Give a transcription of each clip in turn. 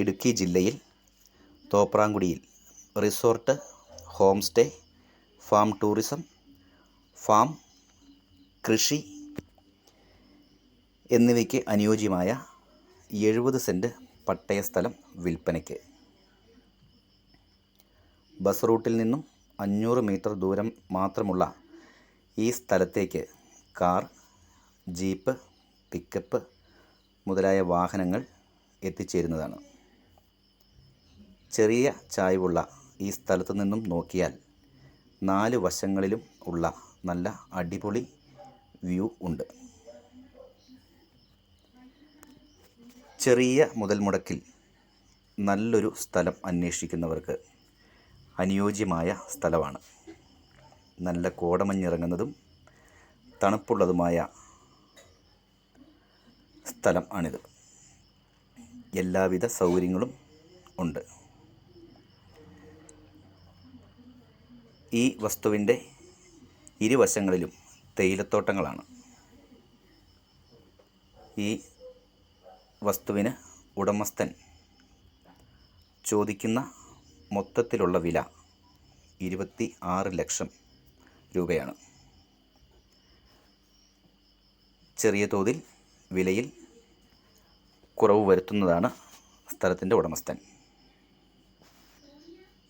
ഇടുക്കി ജില്ലയിൽ തോപ്രാംകുടിയിൽ resort, home stay, farm tourism, farm, കൃഷി എന്നിവയ്ക്ക് അനുയോജ്യമായ 70 സെൻറ്റ് പട്ടയ സ്ഥലം വിൽപ്പനയ്ക്ക്. ബസ് റൂട്ടിൽ നിന്നും 500 മീറ്റർ ദൂരം മാത്രമുള്ള ഈ സ്ഥലത്തേക്ക് കാർ, ജീപ്പ്, പിക്കപ്പ് മുതലായ വാഹനങ്ങൾ എത്തിച്ചേരുന്നതാണ്. ചെറിയ ചായ്വുള്ള ഈ സ്ഥലത്തു നിന്നും നോക്കിയാൽ 4 വശങ്ങളിലും ഉള്ള നല്ല അടിപൊളി വ്യൂ ഉണ്ട്. ചെറിയ മുതൽ മുടക്കിൽ നല്ലൊരു സ്ഥലം അന്വേഷിക്കുന്നവർക്ക് അനുയോജ്യമായ സ്ഥലമാണ്. നല്ല കോടമഞ്ഞിറങ്ങുന്നതും തണുപ്പുള്ളതുമായ സ്ഥലം ആണിത്. എല്ലാവിധ സൗകര്യങ്ങളും ഉണ്ട്. ഈ വസ്തുവിൻ്റെ ഇരുവശങ്ങളിലും തേയിലത്തോട്ടങ്ങളാണ്. ഈ വസ്തുവിന് ഉടമസ്ഥൻ ചോദിക്കുന്ന മൊത്തത്തിലുള്ള വില 26 ലക്ഷം രൂപയാണ്. ചെറിയ തോതിൽ വിലയിൽ കുറവ് വരുത്തുന്നതാണ് സ്ഥലത്തിൻ്റെ ഉടമസ്ഥൻ.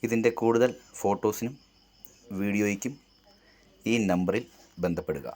ഇതിൻ്റെ കൂടുതൽ ഫോട്ടോസിനും വീഡിയോയ്ക്കും ഈ നമ്പറിൽ ബന്ധപ്പെടുക.